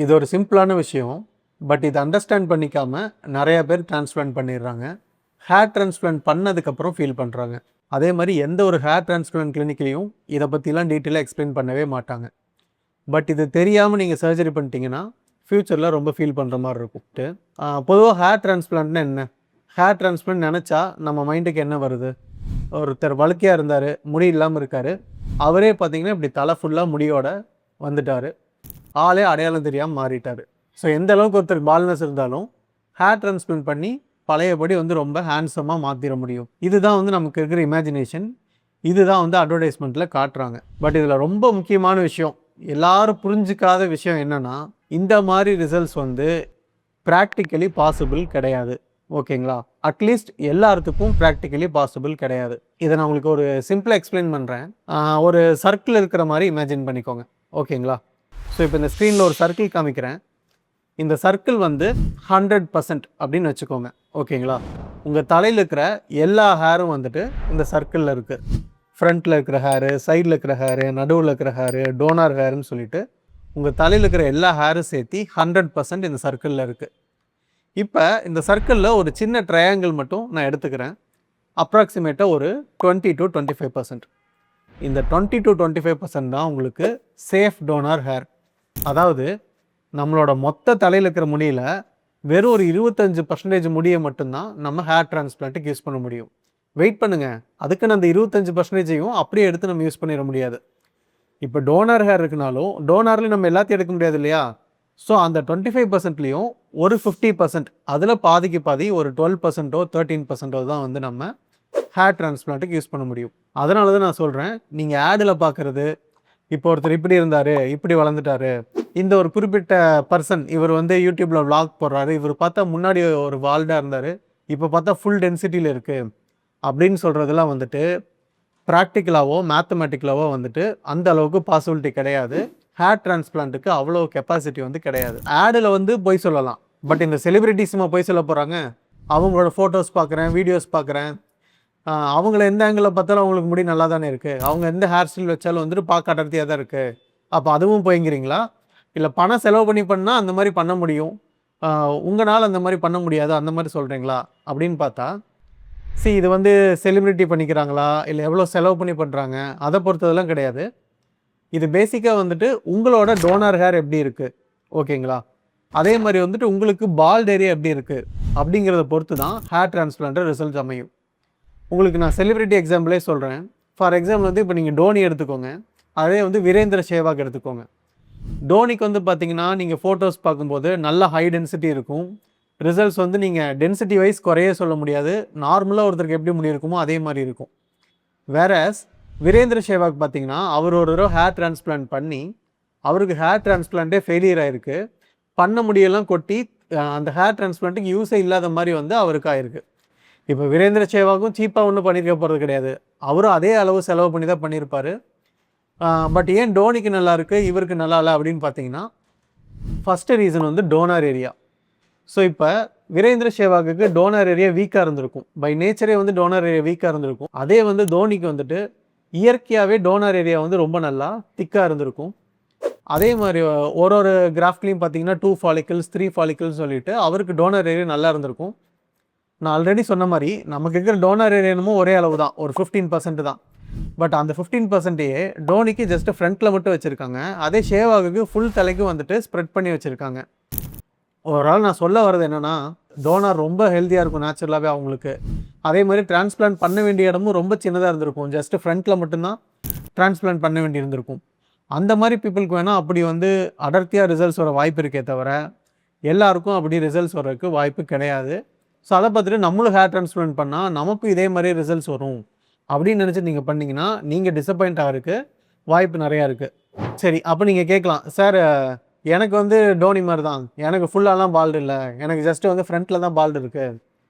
இது ஒரு சிம்பிளான விஷயம். பட் இதை அண்டர்ஸ்டாண்ட் பண்ணிக்காம நிறைய பேர் டிரான்ஸ்பிளான்ட் பண்ணிடுறாங்க. ஹேர் டிரான்ஸ்பிளான்ட் பண்ணதுக்கப்புறம் ஃபீல் பண்ணுறாங்க. அதே மாதிரி எந்த ஒரு ஹேர் டிரான்ஸ்பிளான்ட் கிளினிக்லையும் இதை பற்றிலாம் டீட்டெயிலாக எக்ஸ்பிளைன் பண்ணவே மாட்டாங்க. பட் இது தெரியாமல் நீங்கள் சர்ஜரி பண்ணிட்டீங்கன்னா ஃப்யூச்சரில் ரொம்ப ஃபீல் பண்ணுற மாதிரி இருக்கும். பொதுவாக ஹேர் டிரான்ஸ்பிளான்ட்னா என்ன? ஹேர் டிரான்ஸ்பிளான்ட் நினச்சா நம்ம மைண்டுக்கு என்ன வருது? ஒருத்தர் வழுக்கையாக இருந்தார், முடி இல்லாமல் இருக்கார், அவரே பார்த்தீங்கன்னா இப்படி தலை ஃபுல்லாக முடியோட வந்துட்டார், ஆளே அடையாளம் தெரியாமல் மாறிட்டார். ஸோ எந்த அளவுக்கு ஒருத்தர் பால்னஸ் இருந்தாலும் ஹேர் டிரான்ஸ்பிளான்ட் பண்ணி பழையபடி வந்து ரொம்ப ஹேண்ட்ஸமாக மாற்றிட முடியும். இதுதான் வந்து நமக்கு இருக்கிற இமேஜினேஷன். இதுதான் வந்து அட்வர்டைஸ்மெண்ட்டில் காட்டுறாங்க. பட் இதில் ரொம்ப முக்கியமான விஷயம், எல்லாரும் புரிஞ்சிக்காத விஷயம் என்னென்னா, இந்த மாதிரி ரிசல்ட்ஸ் வந்து ப்ராக்டிக்கலி பாசிபிள் கிடையாது. ஓகேங்களா? அட்லீஸ்ட் எல்லாத்துக்கும் ப்ராக்டிக்கலி பாசிபிள் கிடையாது. இதை நான் உங்களுக்கு ஒரு சிம்பிளாக எக்ஸ்பிளைன் பண்ணுறேன். ஒரு சர்க்கிள் இருக்கிற மாதிரி இமேஜின் பண்ணிக்கோங்க. ஓகேங்களா? ஸோ இப்போ இந்த ஸ்க்ரீனில் ஒரு சர்க்கிள் காமிக்கிறேன். இந்த சர்க்கிள் வந்து 100% அப்படின்னு வச்சுக்கோங்க. ஓகேங்களா? உங்கள் தலையில் இருக்கிற எல்லா ஹேரும் வந்துட்டு இந்த சர்க்கிளில் இருக்குது. ஃப்ரண்ட்டில் இருக்கிற ஹேரு, சைடில் இருக்கிற ஹேரு, நடுவில் இருக்கிற ஹேரு, டோனார் ஹேருன்னு சொல்லிட்டு உங்கள் தலையில் இருக்கிற எல்லா ஹேரும் சேர்த்து 100% இந்த சர்க்கிளில் இருக்குது. இப்போ இந்த சர்க்கிளில் ஒரு சின்ன ட்ரையாங்கிள் மட்டும் நான் எடுத்துக்கிறேன். அப்ராக்சிமேட்டாக ஒரு 20 to 25%. இந்த 20 to 25% தான் உங்களுக்கு சேஃப் டோனார் ஹேர். அதாவது நம்மளோட மொத்த தலையில் இருக்கிற முடியில் வெறும் ஒரு 25% முடியை மட்டும்தான் நம்ம ஹேர் டிரான்ஸ்பிளான்ட்டுக்கு யூஸ் பண்ண முடியும். வெயிட் பண்ணுங்கள், அதுக்குன்னு அந்த 25%ஐயும் அப்படியே எடுத்து நம்ம யூஸ் பண்ணிட முடியாது. இப்போ டோனார் ஹேர் இருக்குனாலும் டோனார்லேயும் நம்ம எல்லாத்தையும் எடுக்க முடியாது இல்லையா? ஸோ அந்த 25%லேயும் ஒரு 50%, அதில் பாதிக்கு பாதி ஒரு 12%ஓ 13%ஓ தான் வந்து நம்ம ஹேர் டிரான்ஸ்பிளான்ட்டுக்கு யூஸ் பண்ண முடியும். அதனால தான் நான் சொல்கிறேன், நீங்கள் ஆடில் பார்க்குறது, இப்போ ஒருத்தர் இப்படி இருந்தார், இப்படி வளர்ந்துட்டார், இந்த ஒரு குறிப்பிட்ட பர்சன் இவர் வந்து யூடியூப்பில் vlog போடுறாரு, இவர் பார்த்தா முன்னாடி ஒரு வால்டாக இருந்தார், இப்போ பார்த்தா ஃபுல் டென்சிட்டியில் இருக்குது அப்படின்னு சொல்கிறதெல்லாம் வந்துட்டு ப்ராக்டிக்கலாவோ மேத்தமெட்டிக்கலாவோ வந்துட்டு அந்த அளவுக்கு பாசிபிலிட்டி கிடையாது. ஹேர் டிரான்ஸ்பிளான்ட்டுக்கு அவ்வளோ கெப்பாசிட்டி வந்து கிடையாது. ஆடில் வந்து பொய் சொல்லலாம், பட் இந்த செலிபிரிட்டிஸுமா பொய் சொல்ல போகிறாங்க? அவங்களோட ஃபோட்டோஸ் பார்க்குறேன், வீடியோஸ் பார்க்குறேன், அவங்கள எந்த ஆங்கிளில் பார்த்தாலும் அவங்களுக்கு முடி நல்லா தானே இருக்குது, அவங்க எந்த ஹேர் ஸ்டைல் வச்சாலும் வந்துட்டு பார்க்க அடர்த்தியாக தான் இருக்குது. அப்போ அதுவும் போய்ங்கிறீங்களா? இல்லை பணம் செலவு பண்ணால் அந்த மாதிரி பண்ண முடியும், உங்களால் அந்த மாதிரி பண்ண முடியாது, அந்த மாதிரி சொல்கிறீங்களா அப்படின்னு பார்த்தா, இது வந்து செலிப்ரிட்டி பண்ணிக்கிறாங்களா இல்லை எவ்வளோ செலவு பண்ணி பண்ணுறாங்க அதை பொறுத்ததெல்லாம் கிடையாது. இது பேசிக்காக வந்துட்டு உங்களோட டோனார் ஹேர் எப்படி இருக்குது, ஓகேங்களா? அதே மாதிரி வந்துட்டு உங்களுக்கு பால்ட் ஏரியா எப்படி இருக்குது அப்படிங்கிறத பொறுத்து தான் ஹேர் டிரான்ஸ்பிளான்ட் ரிசல்ட் அமையும். உங்களுக்கு நான் செலிப்ரிட்டி எக்ஸாம்பிளே சொல்கிறேன். ஃபார் எக்ஸாம்பிள் வந்து இப்போ நீங்கள் டோனி எடுத்துக்கோங்க, அதே வந்து வீரேந்திர சேவாக் எடுத்துக்கோங்க. டோனிக்கு வந்து பார்த்தீங்கன்னா நீங்கள் ஃபோட்டோஸ் பார்க்கும்போது நல்ல ஹை டென்சிட்டி இருக்கும். ரிசல்ட்ஸ் வந்து நீங்கள் டென்சிட்டி வைஸ் குறைய சொல்ல முடியாது, நார்மலாக ஒருத்தருக்கு எப்படி முடி இருக்குமோ அதே மாதிரி இருக்கும். வேறஸ் வீரேந்திர சேவாக் பார்த்தீங்கன்னா அவர் ஒரு தடவை ஹேர் டிரான்ஸ்பிளான்ட் பண்ணி அவருக்கு ஹேர் டிரான்ஸ்பிளான்ட்டே ஃபெயிலியர் ஆகிருக்கு, பண்ண முடியெல்லாம் கொட்டி அந்த ஹேர் டிரான்ஸ்பிளான்ட்டுக்கு யூஸே இல்லாத மாதிரி வந்து அவருக்கு ஆயிருக்கு. இப்போ வீரேந்திர சேவாக்கும் சீப்பாக ஒன்றும் பண்ணியிருக்க போகிறது கிடையாது, அவரும் அதே அளவு செலவு பண்ணி தான் பண்ணியிருப்பார். பட் ஏன் டோனிக்கு நல்லா இருக்குது இவருக்கு நல்லா இல்லை அப்படின்னு பார்த்தீங்கன்னா, ஃபஸ்ட்டு ரீசன் வந்து டோனார் ஏரியா. ஸோ இப்போ வீரேந்திர சேவாக்கு டோனார் ஏரியா வீக்காக இருந்திருக்கும், பை நேச்சரே வந்து டோனார் ஏரியா வீக்காக இருந்திருக்கும். அதே வந்து தோனிக்கு வந்துட்டு இயற்கையாகவே டோனார் ஏரியா வந்து ரொம்ப நல்லா திக்காக இருந்திருக்கும். அதே மாதிரி ஒரு கிராஃப்ட்லேயும் பார்த்தீங்கன்னா 2 follicles 3 follicles சொல்லிட்டு அவருக்கு டோனார் ஏரியா நல்லா இருந்திருக்கும். நான் ஆல்ரெடி சொன்ன மாதிரி நமக்கு இருக்கிற டோனார் ஏரியானுமோ ஒரே அளவு தான், ஒரு 15% தான். பட் அந்த 15%ஏ டோனிக்கு ஜஸ்ட் ஃப்ரண்ட்டில் மட்டும் வச்சுருக்காங்க, அதே ஷேவாகுக்கு ஃபுல் தலைக்கும் வந்துட்டு ஸ்ப்ரெட் பண்ணி வச்சுருக்காங்க. ஓவரால் நான் சொல்ல வர்றது என்னென்னா, டோனார் ரொம்ப ஹெல்த்தியாக இருக்கும் நேச்சுரலாகவே அவங்களுக்கு. அதே மாதிரி டிரான்ஸ்பிளான்ட் பண்ண வேண்டிய இடமும் ரொம்ப சின்னதாக இருந்திருக்கும், ஜஸ்ட்டு ஃப்ரண்ட்டில் மட்டும்தான் டிரான்ஸ்பிளான்ட் பண்ண வேண்டி இருந்திருக்கும். அந்த மாதிரி பீப்புளுக்கு வேணால் அப்படி வந்து அடர்த்தியாக ரிசல்ட்ஸ் வர வாய்ப்பு இருக்கே தவிர எல்லாருக்கும் அப்படி ரிசல்ட்ஸ் வர்றதுக்கு வாய்ப்பு கிடையாது. ஸோ அதை பார்த்துட்டு நம்மளும் ஹேர் டிரான்ஸ்பிளான்ட் பண்ணால் நமக்கும் இதே மாதிரி ரிசல்ட்ஸ் வரும் அப்படின்னு நினச்சி நீங்கள் பண்ணிங்கன்னா நீங்கள் டிசப்பாயிண்ட் ஆகிறதுக்கு வாய்ப்பு நிறையா இருக்குது. சரி, அப்போ நீங்கள் கேட்கலாம், சார் எனக்கு வந்து டோனி மாதிரி தான், எனக்கு ஃபுல்லாலாம் பால்டு இல்லை, எனக்கு ஜஸ்ட்டு வந்து ஃப்ரண்ட்டில் தான் பால்டு இருக்குது,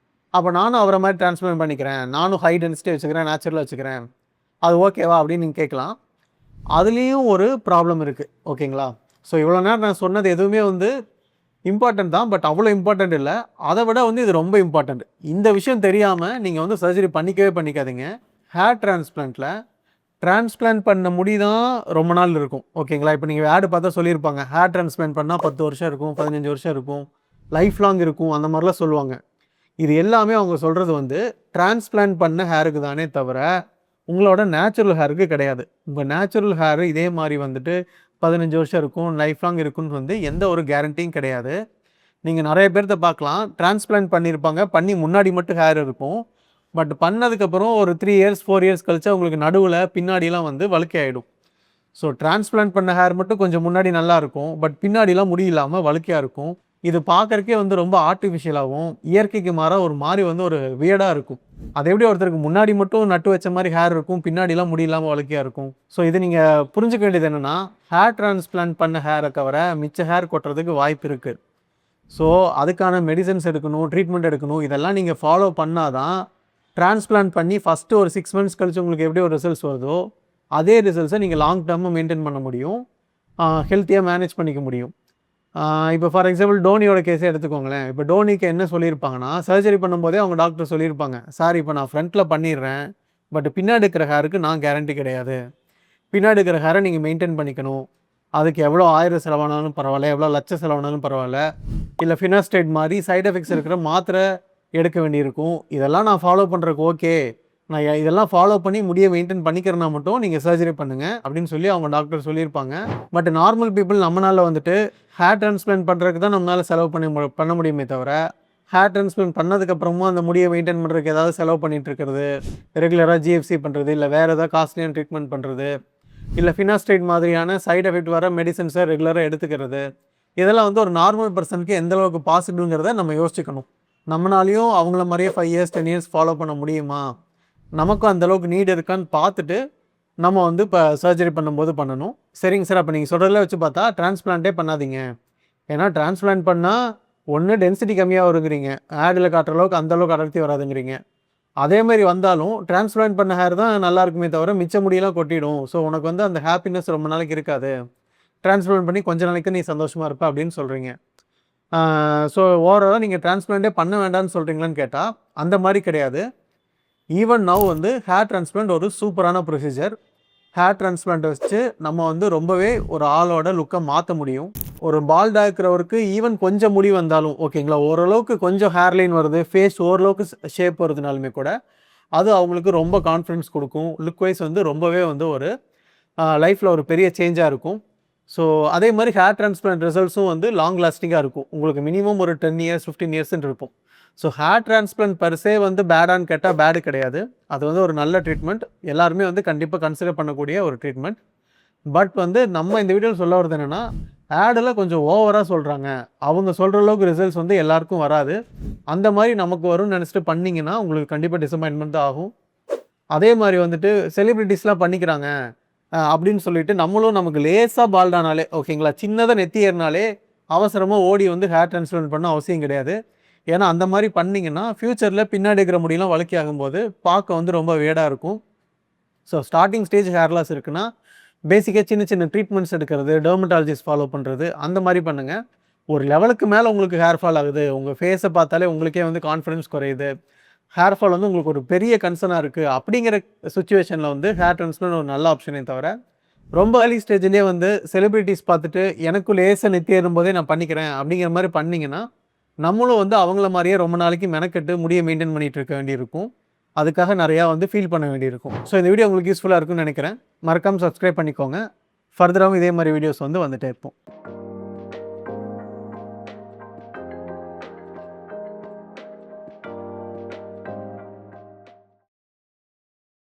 அப்போ நானும் அவரை மாதிரி டிரான்ஸ்பிளான்ட் பண்ணிக்கிறேன், நானும் ஹை டென்சிட்டி வச்சுக்கிறேன், நேச்சுரலாக வச்சுக்கிறேன், அது ஓகேவா அப்படின்னு நீங்கள் கேட்கலாம். அதுலேயும் ஒரு ப்ராப்ளம் இருக்குது, ஓகேங்களா? ஸோ இவ்வளோ நேரம் நான் சொன்னது எதுவுமே வந்து இம்பார்ட்டன்ட் தான், பட் அவ்வளோ இம்பார்ட்டன்ட் இல்லை. அதை விட வந்து இது ரொம்ப இம்பார்ட்டன்ட். இந்த விஷயம் தெரியாமல் நீங்கள் வந்து சர்ஜரி பண்ணிக்கவே பண்ணிக்காதீங்க. ஹேர் டிரான்ஸ்பிளான்ட்டில் டிரான்ஸ்பிளான்ட் பண்ண முடி தான் ரொம்ப நாள் இருக்கும். ஓகேங்களா? இப்போ நீங்க ஆட் பார்த்தா சொல்லியிருப்பாங்க. ஹேர் டிரான்ஸ்பிளான்ட் பண்ணா 10 வருஷம் இருக்கும், 15 வருஷம் இருக்கும், லைஃப் லாங் இருக்கும் அந்த மாரிலாம் சொல்லுவாங்க. இது எல்லாமே அவங்க சொல்றது வந்து டிரான்ஸ்பிளான்ட் பண்ண ஹேருக்கு தானே தவிர, உங்களோட நேச்சுரல் ஹேருக்கு கிடையாது. உங்க நேச்சுரல் ஹேர் இதே மாரி வந்துட்டு 15 வருஷம் இருக்கும், லைஃப் லாங் இருக்குன்னு வந்து எந்த ஒரு கேரண்டியும் கிடையாது. நீங்க நெறைய பேர்த்த பார்க்கலாம். டிரான்ஸ்பிளான்ட் பண்ணியிருப்பாங்க. பண்ணி முன்னாடி மட்டும் ஹேர் இருக்கும். பட் பண்ணதுக்கப்புறம் ஒரு 3 இயர்ஸ், 4 இயர்ஸ் கழிச்சு அவங்களுக்கு நடுவுல பின்னாடிலாம் வந்து வழுக்கை ஆயிடும். ஸோ டிரான்ஸ்பிளான்ட் பண்ண ஹேர் மட்டும் கொஞ்சம் முன்னாடி நல்லா இருக்கும். பட் பின்னாடிலாம் முடி இல்லாம வழுக்கையா இருக்கும். இது பார்க்கறக்கே வந்து ரொம்ப ஆர்ட்டிஃபிஷியலாவும், இயற்கைக்கு மாறா ஒரு மாரி வந்து ஒரு வியர்டா இருக்கும். அது எப்படி ஒருத்தருக்கு முன்னாடி மட்டும் நட்டு வச்ச மாரி ஹேர் இருக்கும், பின்னாடிலாம் முடி இல்லாம வழுக்கையா இருக்கும். ஸோ இது நீங்க புரிஞ்சுக்க வேண்டியது என்னன்னா, ஹேர் டிரான்ஸ்பிளான்ட் பண்ண ஹேர தவிர மிச்ச ஹேர் கொட்டுறதுக்கு வாய்ப்பு இருக்கு. ஸோ அதுக்கான மெடிசன்ஸ் எடுக்கணும், ட்ரீட்மெண்ட் எடுக்கணும். இதெல்லாம் நீங்க ஃபாலோ பண்ணா தான் டிரான்ஸ்பிளான்ட் பண்ணி ஃபஸ்ட்டு ஒரு 6 மந்த்ஸ் கழிச்சு உங்களுக்கு எப்படி ஒரு ரிசல்ட்ஸ் வருதோ, அதே ரிசல்ட்ஸை நீங்க லாங் டர்மா மெயின்டெயின் பண்ண முடியும். ஹெல்த்தியா மேனேஜ் பண்ணிக்க முடியும். இப்போ ஃபார் எக்ஸாம்பிள் டோனியோட கேஸே எடுத்துக்கோங்களேன். இப்போ டோனிக்கு என்ன சொல்லியிருப்பாங்கன்னா, சர்ஜரி பண்ணும்போதே அவங்க டாக்டர் சொல்லியிருப்பாங்க, "சார் இப்போ நான் ஃப்ரண்ட்ல பண்ணிடுறேன். பட் பின்னாடி இருக்கிற ஹேருக்கு நான் கேரண்டி கிடையாது. பின்னாடி இருக்கிற ஹேரை நீங்க மெயின்டெயின் பண்ணிக்கணும். அதுக்கு எவ்வளோ 1000 செலவானாலும் பரவாயில்ல, எவ்வளோ லட்சம் செலவானாலும் பரவாயில்ல. இல்ல ஃபினாஸ்டேட் மாரி சைட் எஃபெக்ட்ஸ் இருக்கிற மாத்திரை எடுக்க வேண்டியிருக்கும். இதெல்லாம் நான் ஃபாலோ பண்றதுக்கு ஓகே. நான் இதெல்லாம் ஃபாலோ பண்ணி முடிய மெயின்டெயின் பண்ணிக்கிறேன்னா மட்டும் நீங்க சர்ஜரி பண்ணுங்க அப்படின்னு சொல்லி அவங்க டாக்டர் சொல்லியிருப்பாங்க. பட் நார்மல் பீப்புள் நம்மனால வந்துட்டு ஹேர் டிரான்ஸ்பிளான்ட் பண்றதுக்கு தான் நம்மளால செலவு பண்ண முடியுமே தவிர, ஹேர் டிரான்ஸ்பிளான்ட் பண்ணதுக்கப்புறமும் அந்த முடியை மெயின்டெயின் பண்ணுறதுக்கு ஏதாவது செலவு பண்ணிட்டு இருக்கிறது, ரெகுலராக ஜிஎஃப்சி பண்ணுறது, இல்லை வேறு ஏதாவது காஸ்ட்லியான ட்ரீட்மெண்ட் பண்ணுறது, இல்லை ஃபினாஸ்டைட் மாதிரியான சைடு எஃபெக்ட் வர மெடிசன்ஸை ரெகுலராக எடுத்துக்கிறது, இதெல்லாம் வந்து ஒரு நார்மல் பர்சனுக்கு எந்த அளவுக்கு பாசிபிள்ங்கிறத நம்ம யோசிக்கணும். நம்மளாலையும் அவங்கள மாதிரியே 5 இயர்ஸ் 10 இயர்ஸ் ஃபாலோ பண்ண முடியுமா, நமக்கும் அந்தளவுக்கு நீட் இருக்கான்னு பார்த்துட்டு நம்ம வந்து இப்போ சர்ஜரி பண்ணும்போது பண்ணணும். சரிங்க சார், அப்போ நீங்கள் சொல்கிறதெல்லாம் வச்சு பார்த்தா டிரான்ஸ்பிளான்ட்டே பண்ணாதீங்க. ஏன்னா டிரான்ஸ்பிளான்ட் பண்ணால் ஒன்று டென்சிட்டி கம்மியாக வருங்கிறீங்க, ஆடில் காட்டுற அளவுக்கு அந்தளவுக்கு அடர்த்தி வராதுங்கிறீங்க. அதேமாதிரி வந்தாலும் டிரான்ஸ்பிளான்ட் பண்ண ஹேர் தான் நல்லா இருக்குமே தவிர மிச்ச முடியெல்லாம் கொட்டிடும். ஸோ உனக்கு வந்து அந்த ஹாப்பினஸ் ரொம்ப நாளைக்கு இருக்காது. டிரான்ஸ்பிளான்ட் பண்ணி கொஞ்ச நாளைக்கு நீ சந்தோஷமாக இருப்ப அப்படின்னு சொல்கிறீங்க. ஸோ ஓவராலாக நீங்கள் டிரான்ஸ்பிளான்ட்டே பண்ண வேண்டாம்னு சொல்கிறீங்களான்னு கேட்டால் அந்த மாதிரி கிடையாது. ஈவன் நவ் வந்து ஹேர் டிரான்ஸ்பிளான்ட் ஒரு சூப்பரான ப்ரொசீஜர். ஹேர் டிரான்ஸ்பிளான்ட் வச்சு நம்ம வந்து ரொம்பவே ஒரு ஆளோட லுக்கை மாற்ற முடியும். ஒரு பால்டாக இருக்கிறவருக்கு ஈவன் கொஞ்சம் முடி வந்தாலும் ஓகேங்களா, ஓரளவுக்கு கொஞ்சம் ஹேர்லைன் வருது, ஃபேஸ் ஓரளவுக்கு ஷேப் வருதுனாலுமே கூட அது அவங்களுக்கு ரொம்ப கான்ஃபிடன்ஸ் கொடுக்கும். லுக் வைஸ் வந்து ரொம்பவே வந்து ஒரு லைஃப்பில் ஒரு பெரிய சேஞ்சாக இருக்கும். ஸோ அதே மாதிரி ஹேர் டிரான்ஸ்பிளான்ட் ரிசல்ட்ஸும் வந்து லாங் லாஸ்டிங்காக இருக்கும். உங்களுக்கு மினிமம் ஒரு 10 இயர்ஸ் 15 இயர்ஸ்ன்னு இருக்கும். ஸோ ஹேர் டிரான்ஸ்பிளான்ட் பர்சே வந்து பேடான்னு கேட்டால் பேடு கிடையாது. அது வந்து ஒரு நல்ல ட்ரீட்மெண்ட். எல்லாருமே வந்து கண்டிப்பாக கன்சிடர் பண்ணக்கூடிய ஒரு ட்ரீட்மெண்ட். பட் வந்து நம்ம இந்த வீடியோவில் சொல்ல வரது என்னென்னா, ஆடில் கொஞ்சம் ஓவராக சொல்கிறாங்க, அவங்க சொல்கிற அளவுக்கு ரிசல்ட்ஸ் வந்து எல்லாருக்கும் வராது. அந்த மாதிரி நமக்கு வரும்னு நினச்சிட்டு பண்ணிங்கன்னா உங்களுக்கு கண்டிப்பாக டிசப்பாயின்மெண்ட் தான் ஆகும். அதே மாதிரி வந்துட்டு செலிப்ரிட்டிஸ்லாம் பண்ணிக்கிறாங்க அப்படின்னு சொல்லிட்டு நம்மளும் நமக்கு லேசாக பால்டானாலே ஓகேங்களா, சின்னதாக நெத்தி ஏறினாலே அவசரமாக ஓடி வந்து ஹேர் டிரான்ஸ்பிளான்ட் பண்ண அவசியம் கிடையாது. ஏன்னா அந்த மாதிரி பண்ணிங்கன்னா ஃப்யூச்சரில் பின்னாடி இருக்கிற முடியெல்லாம் வழுக்கி ஆகும்போது பார்க்க வந்து ரொம்ப வேடாக இருக்கும். So starting stage hair loss இருக்குன்னா பேசிக்காக சின்ன சின்ன ட்ரீட்மெண்ட்ஸ் எடுக்கிறது, டெர்மட்டாலஜிஸ்ட் ஃபாலோ பண்ணுறது அந்த மாதிரி பண்ணுங்கள். ஒரு லெவலுக்கு மேலே உங்களுக்கு ஹேர் ஃபால் ஆகுது, உங்கள் ஃபேஸை பார்த்தாலே உங்களுக்கே வந்து கான்ஃபிடன்ஸ் குறையுது, ஹேர் ஃபால் வந்து உங்களுக்கு ஒரு பெரிய கன்சர்னாக இருக்குது அப்படிங்கிற சுச்சுவேஷனில் வந்து ஹேர் டிரான்ஸ்பிளான்ட் ஒரு நல்ல ஆப்ஷனே தவிர, ரொம்ப ஏர்லி ஸ்டேஜ்லேயே வந்து செலிபிரிட்டிஸ் பார்த்துட்டு எனக்கும் லேசாக நெத்தி ஏறும்போதே நான் பண்ணிக்கிறேன் அப்படிங்கிற மாதிரி பண்ணிங்கன்னா நம்மளும் வந்து அவங்கள மாதிரியே ரொம்ப நாளைக்கு மெனக்கெட்டு முடியை மெயின்டைன் பண்ணிகிட்டு இருக்க வேண்டியிருக்கும். அதுக்காக நிறையா வந்து ஃபீல் பண்ண வேண்டியிருக்கும். ஸோ இந்த வீடியோ உங்களுக்கு யூஸ்ஃபுல்லாக இருக்குன்னு நினைக்கிறேன். மறக்காமல் சப்ஸ்கிரைப் பண்ணிக்கோங்க. ஃபர்தராகவும் இதே மாதிரி வீடியோஸ் வந்து வந்துட்டே இருப்போம்.